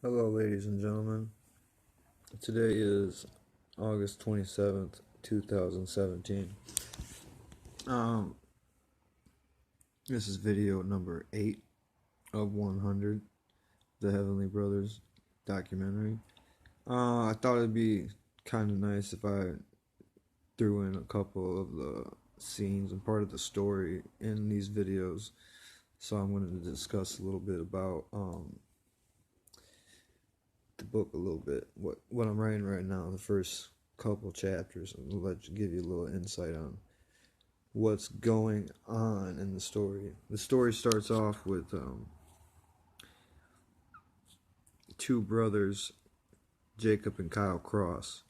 Hello, ladies and gentlemen. Today is August 27th, 2017. Um, this is video number 8 of 100, the Heavenly Brothers documentary. I thought it'd be kind of nice if I threw in a couple of the scenes and part of the story in these videos. So I'm going to discuss a little bit about the book a little bit. What I'm writing right now, the first couple chapters, and give you a little insight on what's going on in the story. The story starts off with two brothers, Jacob and Kyle Cross,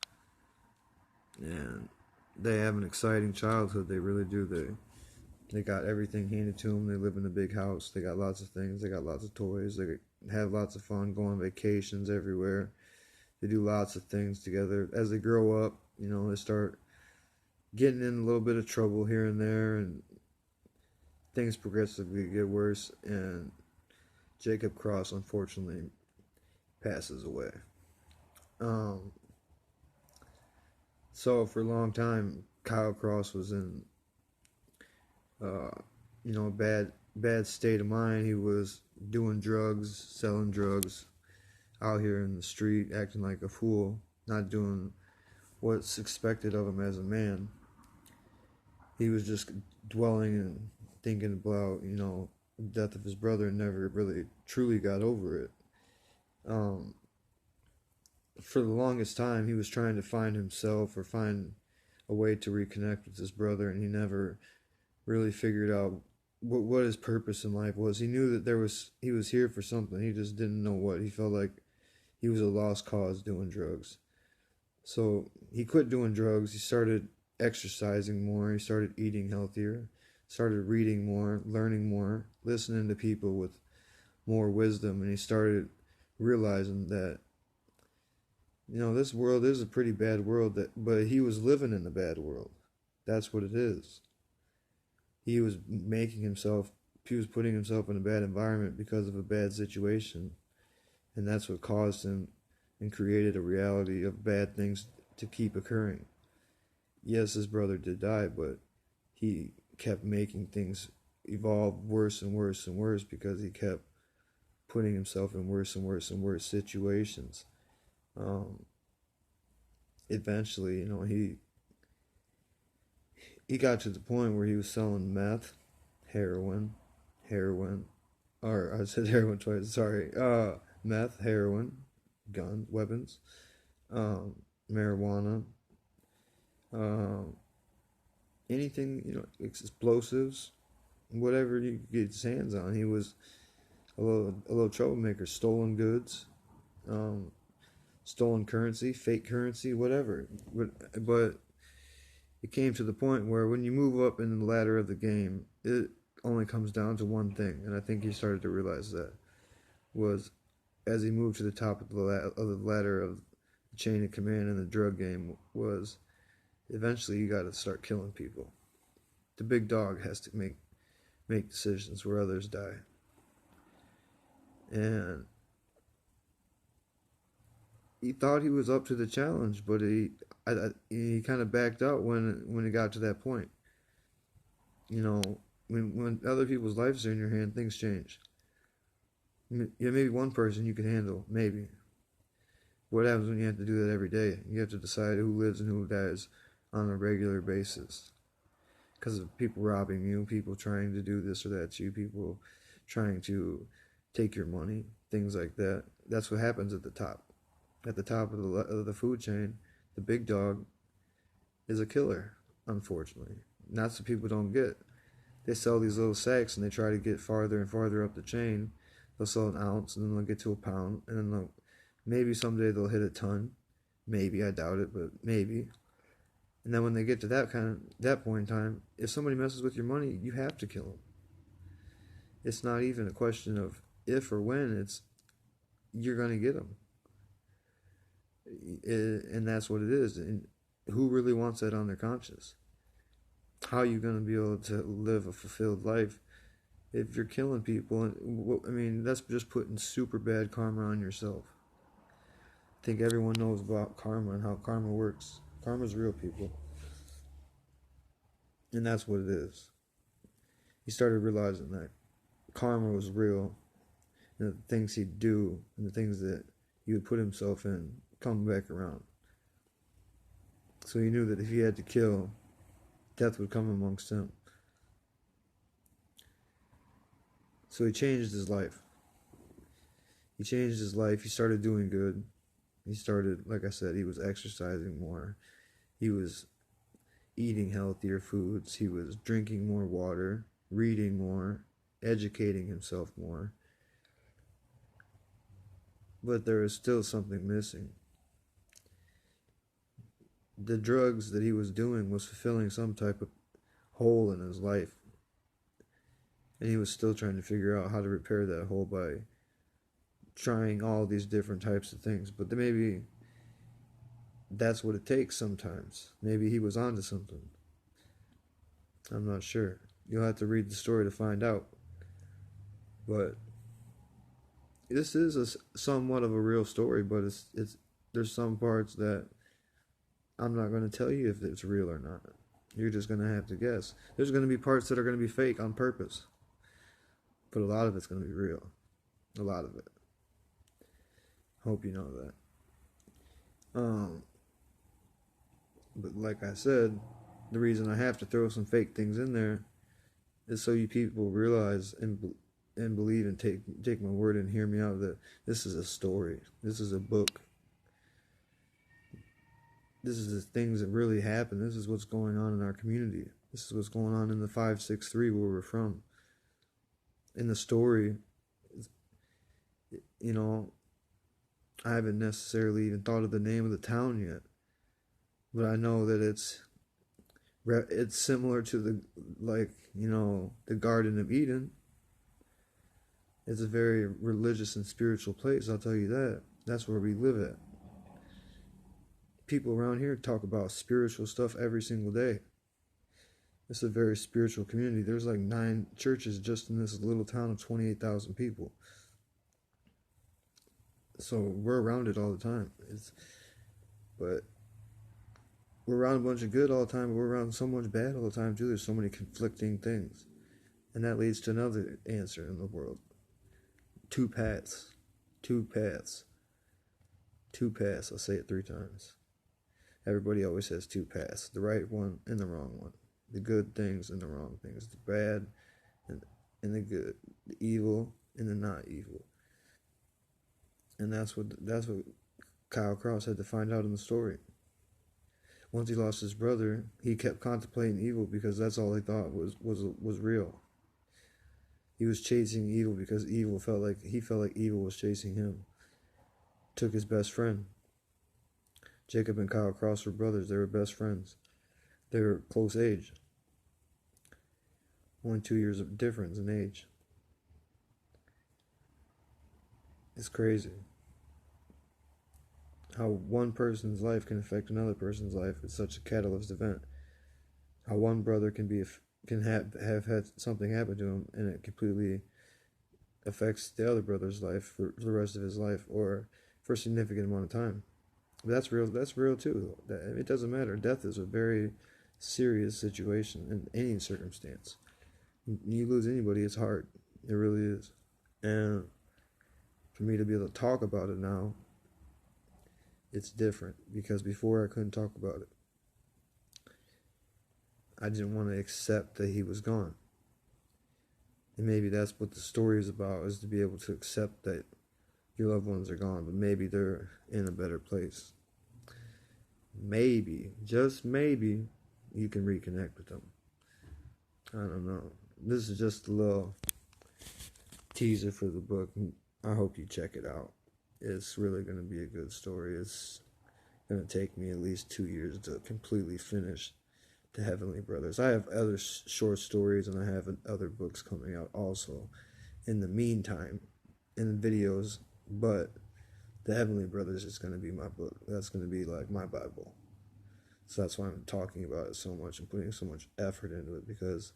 and they have an exciting childhood. They really do. They got everything handed to them. They live in a big house. They got lots of things. They got lots of toys. They have lots of fun, go on vacations everywhere. They do lots of things together. As they grow up, they start getting in a little bit of trouble here and there, and things progressively get worse, and Jacob Cross unfortunately passes away. So for a long time, Kyle Cross was in a bad state of mind. He was doing drugs, selling drugs out here in the street, acting like a fool, not doing what's expected of him as a man. He was just dwelling and thinking about, the death of his brother, and never really truly got over it. For the longest time, he was trying to find himself or find a way to reconnect with his brother, and he never really figured out what his purpose in life was. He knew that he was here for something. He just didn't know what. He felt like he was a lost cause doing drugs. So he quit doing drugs. He started exercising more. He started eating healthier. Started reading more, learning more, listening to people with more wisdom, and he started realizing that this world is a pretty bad world, but he was living in a bad world. That's what it is. He was putting himself in a bad environment because of a bad situation, and that's what caused him and created a reality of bad things to keep occurring. Yes, his brother did die, but he kept making things evolve worse and worse and worse because he kept putting himself in worse and worse and worse situations. Eventually, he got to the point where he was selling meth, heroin, or I said heroin twice, sorry, meth, heroin, guns, weapons, marijuana, anything, explosives, whatever you could get his hands on. He was a little troublemaker. Stolen goods, stolen currency, fake currency, whatever. But it came to the point where when you move up in the ladder of the game, it only comes down to one thing, and I think he started to realize that was as he moved to the top of the ladder of the chain of command in the drug game was eventually you got to start killing people. The big dog has to make decisions where others die, and he thought he was up to the challenge, but he kind of backed out when it got to that point. When other people's lives are in your hand, things change. Maybe one person you can handle, maybe. What happens when you have to do that every day? You have to decide who lives and who dies on a regular basis. Because of people robbing you, people trying to do this or that to you, people trying to take your money, things like that. That's what happens at the top. At the top of the food chain, the big dog is a killer, unfortunately. And that's what people don't get. They sell these little sacks and they try to get farther and farther up the chain. They'll sell an ounce and then they'll get to a pound, and then maybe someday they'll hit a ton. Maybe, I doubt it, but maybe. And then when they get to that point in time, if somebody messes with your money, you have to kill them. It's not even a question of if or when, it's you're going to get them. And that's what it is. And who really wants that on their conscience? How are you going to be able to live a fulfilled life if you're killing people? I mean, that's just putting super bad karma on yourself. think everyone knows about karma and how karma works. Karma's real, people. And that's what it is. He started realizing that karma was real, and the things he'd do and the things that he would put himself in come back around. So he knew that if he had to kill, death would come amongst him. So he changed his life. He changed his life. He started doing good. He started, like I said, he was exercising more. He was eating healthier foods. He was drinking more water, reading more, educating himself more. But there was still something missing. The drugs that he was doing was fulfilling some type of hole in his life. And he was still trying to figure out how to repair that hole by trying all these different types of things. But maybe that's what it takes sometimes. Maybe he was onto something. I'm not sure. You'll have to read the story to find out. But this is somewhat of a real story, but it's there's some parts that I'm not going to tell you if it's real or not. You're just going to have to guess. There's going to be parts that are going to be fake on purpose. But a lot of it's going to be real. A lot of it. Hope you know that. But like I said, the reason I have to throw some fake things in there is so you people realize and believe and take my word and hear me out that this is a story. This is a book. This is the things that really happen. This is what's going on in our community. This is what's going on in the 563 where we're from. In the story, you know, I haven't necessarily even thought of the name of the town yet, but I know that it's similar to the Garden of Eden. It's a very religious and spiritual place, I'll tell you that. That's where we live at. People around here talk about spiritual stuff every single day. It's a very spiritual community. There's like 9 churches just in this little town of 28,000 people. So we're around it all the time. But we're around a bunch of good all the time, but we're around so much bad all the time too. There's so many conflicting things. And that leads to another answer in the world. 2 paths. 2 paths. 2 paths. I'll say it 3 times. Everybody always says 2 paths. The right one and the wrong one. The good things and the wrong things. The bad and the good. The evil and the not evil. And that's what Kyle Cross had to find out in the story. Once he lost his brother, he kept contemplating evil because that's all he thought was real. He was chasing evil because he felt like evil was chasing him. Took his best friend. Jacob and Kyle Cross were brothers. They were best friends. They were close age. Only 2 years of difference in age. It's crazy how one person's life can affect another person's life. It's such a catalyst event. How one brother can have had something happen to him and it completely affects the other brother's life for the rest of his life or for a significant amount of time. But that's real. That's real too. It doesn't matter. Death is a very serious situation in any circumstance. You lose anybody, it's hard. It really is. And for me to be able to talk about it now, it's different because before I couldn't talk about it. I didn't want to accept that he was gone. And maybe that's what the story is about, is to be able to accept that your loved ones are gone, but maybe they're in a better place. Maybe, just maybe, you can reconnect with them. I don't know. This is just a little teaser for the book. I hope you check it out. It's really going to be a good story. It's going to take me at least 2 years to completely finish The Heavenly Brothers. I have other short stories and I have other books coming out also in the meantime, in videos, but The Heavenly Brothers is going to be my book. That's going to be like my Bible. So that's why I'm talking about it so much and putting so much effort into it, because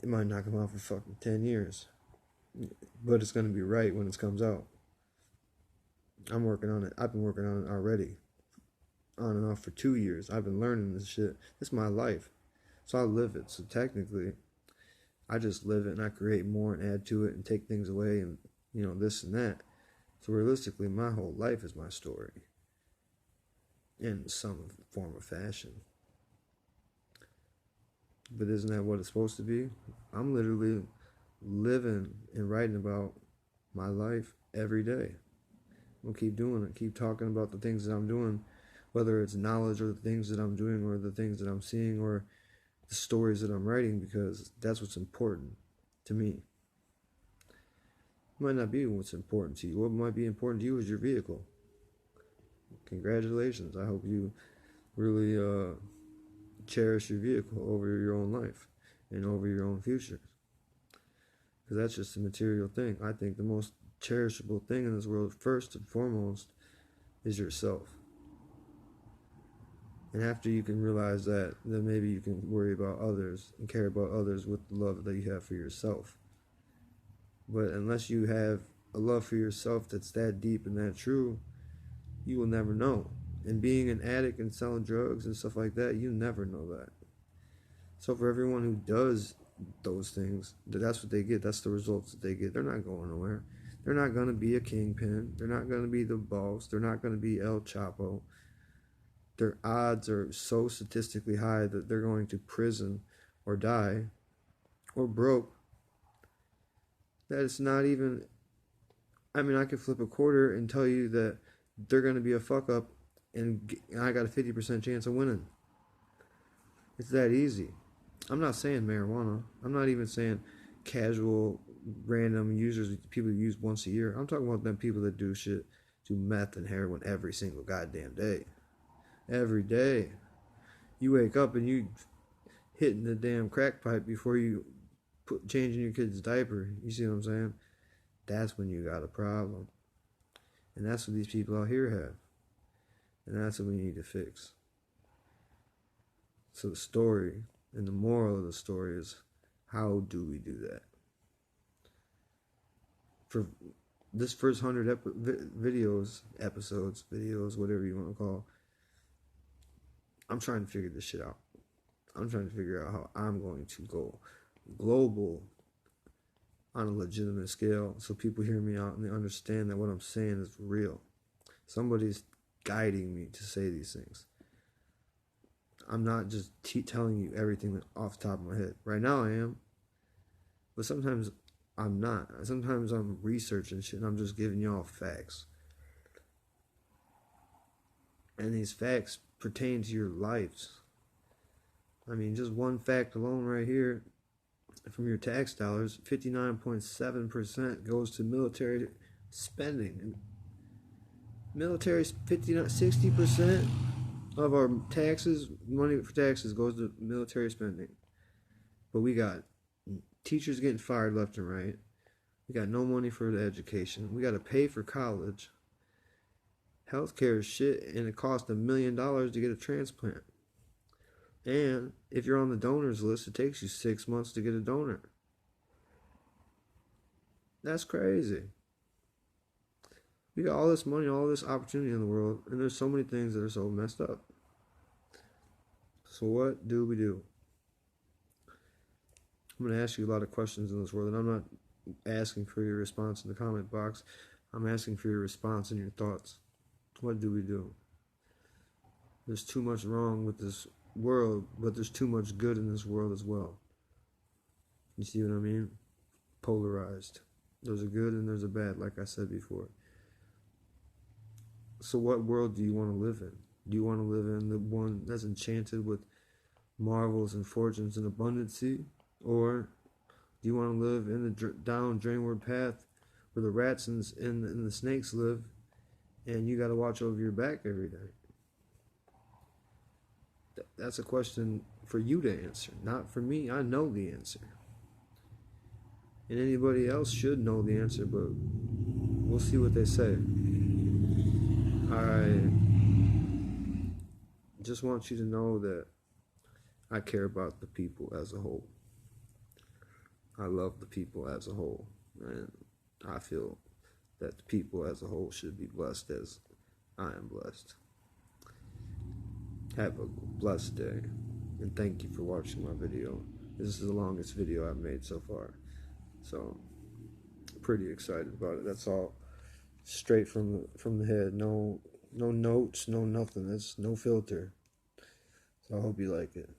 it might not come out for fucking 10 years. But it's going to be right when it comes out. I'm working on it. I've been working on it already, on and off for 2 years. I've been learning this shit. It's my life. So I live it. So technically, I just live it and I create more and add to it and take things away and, this and that. So realistically, my whole life is my story in some form of fashion. But isn't that what it's supposed to be? I'm literally living and writing about my life every day. I'll keep doing it, keep talking about the things that I'm doing, whether it's knowledge or the things that I'm doing or the things that I'm seeing or the stories that I'm writing, because that's what's important to me. It might not be what's important to you. What might be important to you is your vehicle. Congratulations. I hope you really cherish your vehicle over your own life and over your own future. Because that's just a material thing. I think the most cherishable thing in this world, first and foremost, is yourself. And after you can realize that, then maybe you can worry about others and care about others with the love that you have for yourself. But unless you have a love for yourself that's that deep and that true, you will never know. And being an addict and selling drugs and stuff like that, you never know that. So for everyone who does those things, that's what they get. That's the results that they get. They're not going nowhere. They're not going to be a kingpin. They're not going to be the boss. They're not going to be El Chapo. Their odds are so statistically high that they're going to prison or die or broke that it's not even... I mean, I could flip a quarter and tell you that they're going to be a fuck up and I got a 50% chance of winning. It's that easy. I'm not saying marijuana. I'm not even saying casual, random users, people who use once a year. I'm talking about them people that do meth and heroin every single goddamn day. Every day. You wake up and you hitting the damn crack pipe before you changing your kid's diaper. You see what I'm saying? That's when you got a problem. And that's what these people out here have. And that's what we need to fix. So the story and the moral of the story is, how do we do that? For this first 100 episodes, whatever you want to call, I'm trying to figure this shit out. I'm trying to figure out how I'm going to go global on a legitimate scale so people hear me out and they understand that what I'm saying is real. Somebody's guiding me to say these things. I'm not just telling you everything off the top of my head. Right now I am, but sometimes I'm not. Sometimes I'm researching shit and I'm just giving y'all facts. And these facts pertain to your lives. I mean, just one fact alone right here, from your tax dollars, 59.7% goes to military spending. And military, 60% of our taxes, money for taxes, goes to military spending. But we got teachers getting fired left and right. We got no money for the education. We got to pay for college. Healthcare is shit, and it costs $1 million to get a transplant. And if you're on the donors list, it takes you 6 months to get a donor. That's crazy. We got all this money, all this opportunity in the world, and there's so many things that are so messed up. So what do we do? I'm going to ask you a lot of questions in this world, and I'm not asking for your response in the comment box. I'm asking for your response and your thoughts. What do we do? There's too much wrong with this world, but there's too much good in this world as well. You see what I mean? Polarized. There's a good and there's a bad, like I said before. So what world do you want to live in? Do you want to live in the one that's enchanted with marvels and fortunes and abundancy? Or do you want to live in the down drainward path where the rats and the snakes live, and you got to watch over your back every day? That's a question for you to answer, not for me. I know the answer. And anybody else should know the answer, but we'll see what they say. I just want you to know that I care about the people as a whole. I love the people as a whole. And I feel that the people as a whole should be blessed as I am blessed. Have a blessed day, and thank you for watching my video. This is the longest video I've made so far, so pretty excited about it. That's all straight from the head. No notes, no nothing. That's no filter. So I hope you like it.